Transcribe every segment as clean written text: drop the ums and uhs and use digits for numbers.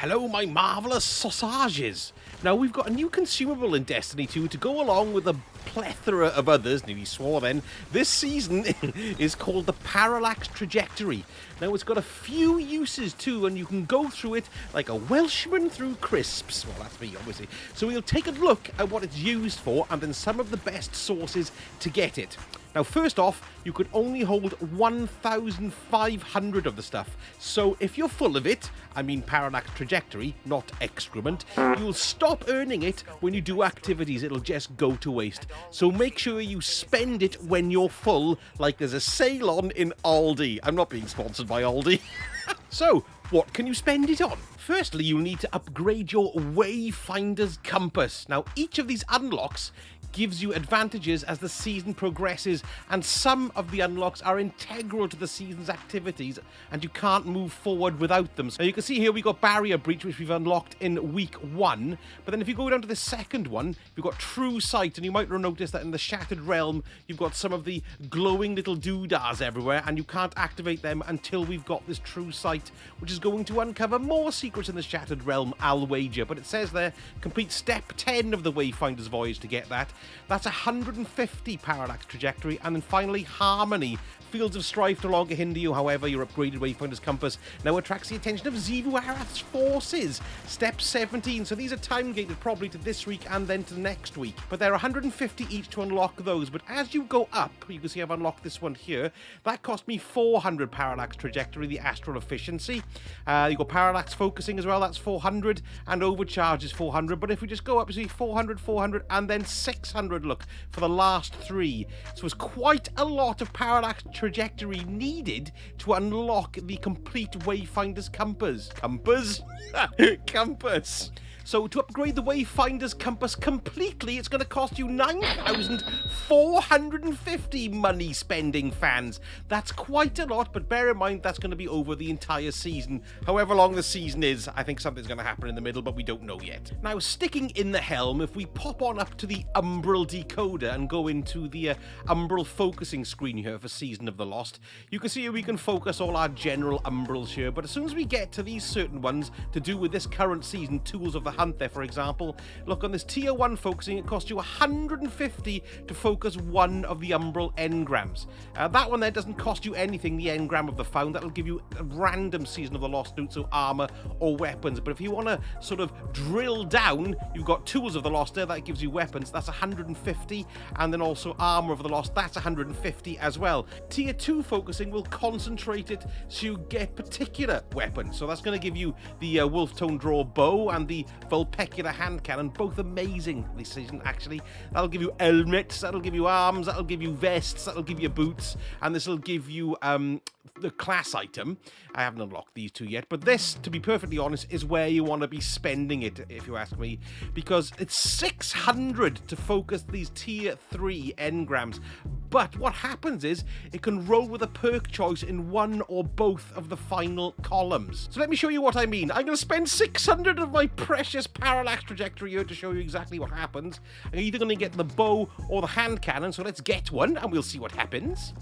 Hello, my marvellous sausages! Now, we've got a new consumable in Destiny 2 to go along with a plethora of others, nearly swore then. This season is called the Parallax Trajectory. Now, it's got a few uses too, and you can go through it like a Welshman through crisps. Well, that's me, obviously. So we'll take a look at what it's used for, and then some of the best sources to get it. Now, first off, you could only hold 1,500 of the stuff. So if you're full of it, I mean parallax trajectory, not excrement, you'll stop earning it when you do activities. It'll just go to waste. So make sure you spend it when you're full, like there's a sale on in Aldi. I'm not being sponsored by Aldi. So, what can you spend it on? Firstly, you'll need to upgrade your Wayfinder's compass. Now, each of these unlocks gives you advantages as the season progresses, and some of the unlocks are integral to the season's activities, and you can't move forward without them. So you can see here we got Barrier Breach, which we've unlocked in week 1, but then if you go down to the second one, you've got True Sight, and you might notice that in the Shattered Realm, you've got some of the glowing little doodahs everywhere, and you can't activate them until we've got this True Sight, which is going to uncover more secrets in the Shattered Realm, I'll wager. But it says there, complete step 10 of the Wayfinder's Voyage to get that. That's 150 parallax trajectory, and then finally Harmony. Fields of Strife no longer hinder you, however, your upgraded Wayfinder's compass now attracts the attention of Xivu Arath's forces. Step 17, so these are time-gated probably to this week and then to next week. But there are 150 each to unlock those, but as you go up, you can see I've unlocked this one here, that cost me 400 parallax trajectory, the astral efficiency. You've got parallax focusing as well, that's 400, and overcharge is 400, but if we just go up, you see 400, 400, and then 600, look, for the last 3. So it's quite a lot of parallax trajectory needed to unlock the complete Wayfinder's compass. Compass? Compass. So to upgrade the Wayfinder's compass completely, it's going to cost you 9,450 money spending fans. That's quite a lot, but bear in mind that's going to be over the entire season. However long the season is, I think something's going to happen in the middle, but we don't know yet. Now, sticking in the helm, if we pop on up to the Umbral decoder and go into the Umbral focusing screen here for Season of the Lost, you can see we can focus all our general Umbrals here, but as soon as we get to these certain ones to do with this current season, Tools of the Hunt there, for example, look, on this tier 1 focusing, it costs you 150 to focus one of the Umbral engrams. That one there doesn't cost you anything, the engram of the Found. That'll give you a random Season of the Lost loot, so armor or weapons. But if you want to sort of drill down, you've got Tools of the Lost there, that gives you weapons, that's 150, and then also Armor of the Lost, that's 150 as well. Tier 2 focusing will concentrate it so you get particular weapons. So that's going to give you the Wolf Tone Draw bow and the Vulpecular hand cannon, both amazing this season actually. That'll give you helmets, that'll give you arms, that'll give you vests, that'll give you boots, and this will give you the class item. I haven't unlocked these two yet, but this, to be perfectly honest, is where you want to be spending it, if you ask me, because it's 600 to focus these tier 3 engrams. But what happens is it can roll with a perk choice in one or both of the final columns. So let me show you what I mean. I'm going to spend 600 of my precious parallax trajectory here to show you exactly what happens. I'm either going to get the bow or the hand cannon, so let's get one and we'll see what happens.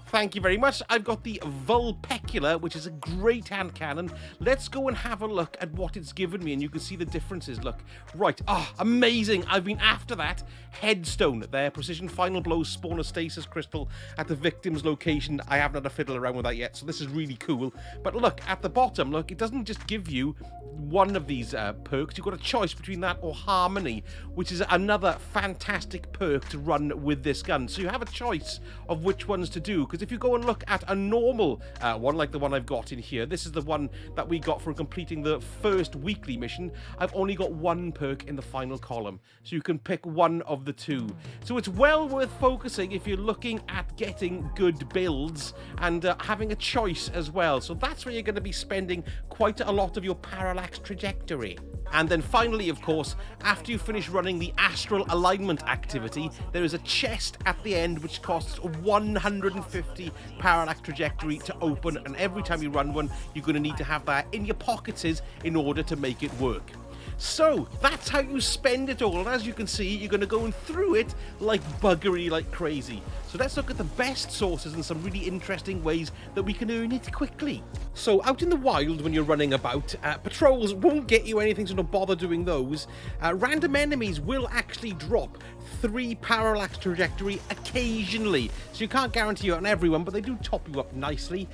Thank you very much. I've got the Vulpecular, which is a great hand cannon. Let's go and have a look at what it's given me, and you can see the differences. Look. Right. Amazing. I've been after that. Headstone there. Precision Final Blow, spawn a stasis crystal at the victim's location. I haven't had a fiddle around with that yet, so this is really cool. But look, at the bottom, look, it doesn't just give you one of these perks. You've got a choice between that or Harmony, which is another fantastic perk to run with this gun. So you have a choice of which ones to do, because if you go and look at a normal one, like the one I've got in here, this is the one that we got from completing the first weekly mission. I've only got one perk in the final column, so you can pick one of the two. So it's well worth focusing if you're looking at getting good builds and having a choice as well. So that's where you're going to be spending quite a lot of your parallax trajectory. And then finally, of course, after you finish running the astral alignment activity, there is a chest at the end which costs 150 parallax trajectory to open, and every time you run one, you're going to need to have that in your pockets in order to make it work. So that's how you spend it all, and as you can see, you're going to go through it like buggery, like crazy. So let's look at the best sources and some really interesting ways that we can earn it quickly. So out in the wild when you're running about, patrols won't get you anything, so don't bother doing those. Random enemies will actually drop 3 parallax trajectory occasionally, so you can't guarantee it on everyone, but they do top you up nicely.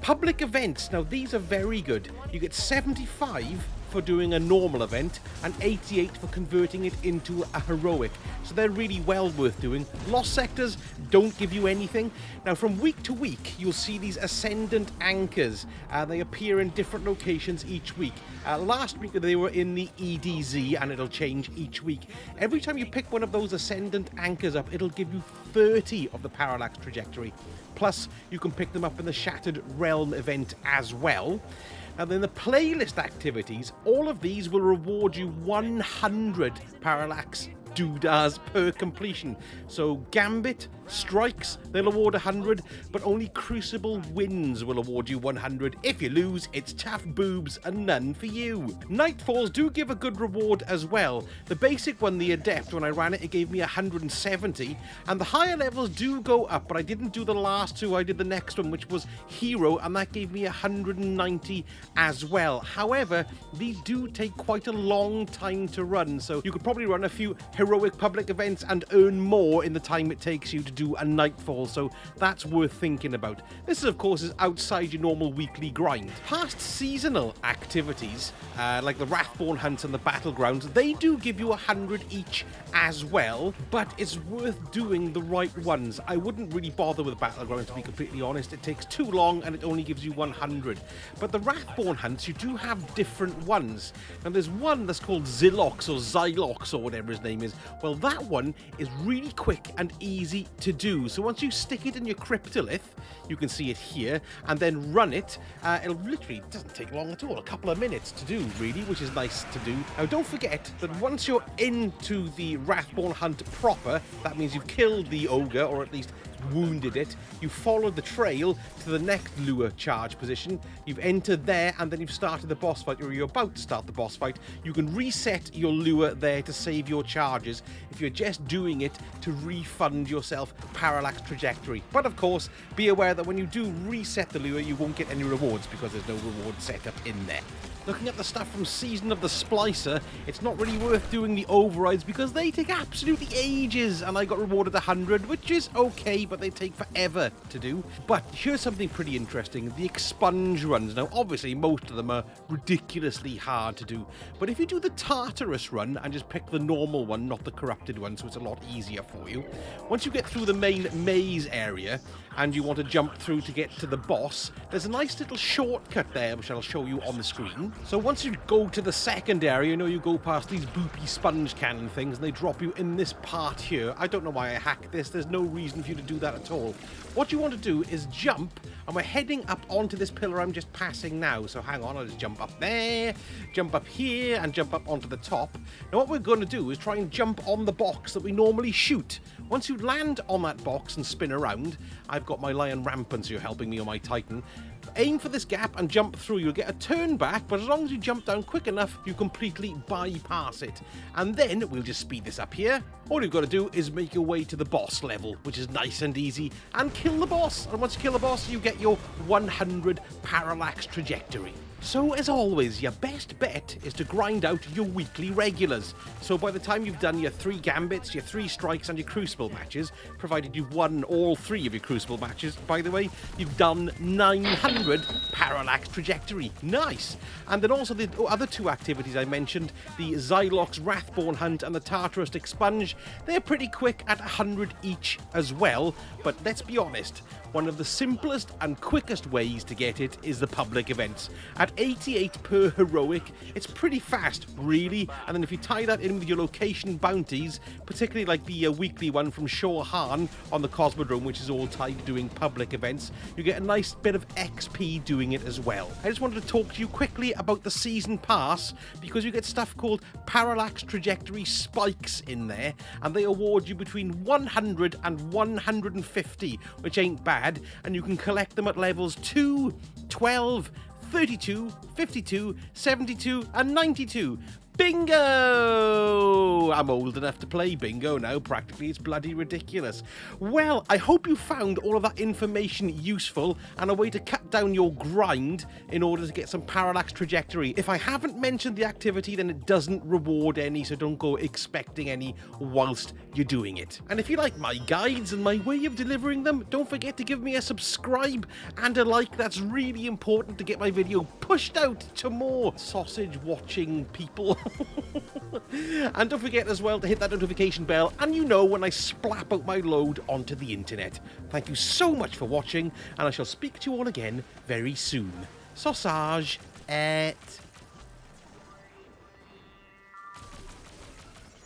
Public events, now these are very good. You get 75 for doing a normal event and 88 for converting it into a heroic, so they're really well worth doing. Lost sectors don't give you anything. Now from week to week you'll see these Ascendant Anchors. They appear in different locations each week. Last week they were in the EDZ, and it'll change each week. Every time you pick one of those Ascendant Anchors up, it'll give you 30 of the parallax trajectory, plus you can pick them up in the Shattered Realm event as well. And then the playlist activities, all of these will reward you 100 parallax doodahs per completion. So Gambit, Strikes, they'll award 100, but only Crucible Wins will award you 100. If you lose, it's tough boobs and none for you. Nightfalls do give a good reward as well. The basic one, the Adept, when I ran it, it gave me 170, and the higher levels do go up, but I didn't do the last two, I did the next one, which was Hero, and that gave me 190 as well. However, these do take quite a long time to run, so you could probably run a few heroic public events and earn more in the time it takes you to do a Nightfall, so that's worth thinking about. This, of course, is outside your normal weekly grind. Past seasonal activities, like the Wrathborn hunts and the battlegrounds, they do give you 100 each as well, but it's worth doing the right ones. I wouldn't really bother with battlegrounds, to be completely honest. It takes too long and it only gives you 100. But the Wrathborn hunts, you do have different ones. And there's one that's called Zylox or Zylox or whatever his name is. Well, that one is really quick and easy to do. So once you stick it in your cryptolith, you can see it here, and then run it, it doesn't take long at all, a couple of minutes to do, really, which is nice to do. Now, don't forget that once you're into the Wrathborn hunt proper, that means you've killed the ogre, or at least wounded it, you follow the trail to the next lure charge position, you've entered there, and then you've started the boss fight, or you're about to start the boss fight. You can reset your lure there to save your charges if you're just doing it to refund yourself parallax trajectory. But of course, be aware that when you do reset the lure, you won't get any rewards because there's no reward set up in there. Looking at the stuff from Season of the Splicer, it's not really worth doing the overrides because they take absolutely ages, and I got rewarded 100, which is okay, but they take forever to do. But here's something pretty interesting, the expunge runs. Now, obviously, most of them are ridiculously hard to do, but if you do the Tartarus run and just pick the normal one, not the corrupted one, so it's a lot easier for you, once you get through the main maze area and you want to jump through to get to the boss, there's a nice little shortcut there, which I'll show you on the screen. So once you go to the second area, you go past these boopy sponge cannon things, and they drop you in this part here. I don't know why I hacked this. There's no reason for you to do that at all. What you want to do is jump, and we're heading up onto this pillar I'm just passing now. So hang on, I'll just jump up there, jump up here, and jump up onto the top. Now what we're going to do is try and jump on the box that we normally shoot. Once you land on that box and spin around, I've got my Lion Rampant, so you're helping me on my Titan. Aim for this gap and jump through. You'll get a turn back, but as long as you jump down quick enough, you completely bypass it. And then we'll just speed this up here. All you've got to do is make your way to the boss level, which is nice and easy, and kill the boss. And once you kill the boss, you get your 100 parallax trajectory. So, as always, your best bet is to grind out your weekly regulars. So by the time you've done your 3 Gambits, your 3 Strikes, and your Crucible matches, provided you've won all 3 of your Crucible matches, by the way, you've done 900 parallax trajectory. Nice! And then also the other 2 activities I mentioned, the Zylox Wrathborn Hunt and the Tartarus Expunge, they're pretty quick at 100 each as well, but let's be honest, one of the simplest and quickest ways to get it is the public events. At 88 per heroic, it's pretty fast, really, and then if you tie that in with your location bounties, particularly like the weekly one from Shore Han on the Cosmodrome, which is all tied to doing public events, you get a nice bit of XP doing it as well. I just wanted to talk to you quickly about the Season Pass, because you get stuff called Parallax Trajectory Spikes in there, and they award you between 100 and 150, which ain't bad, and you can collect them at levels 2, 12, 32, 52, 72, and 92. Bingo! I'm old enough to play bingo now, practically. It's bloody ridiculous. Well, I hope you found all of that information useful and a way to cut down your grind in order to get some parallax trajectory. If I haven't mentioned the activity, then it doesn't reward any, so don't go expecting any whilst you're doing it. And if you like my guides and my way of delivering them, don't forget to give me a subscribe and a like. That's really important to get my video pushed out to more sausage watching people. And don't forget as well to hit that notification bell, and you know when I splap out my load onto the internet. Thank you so much for watching, and I shall speak to you all again very soon. Sausage et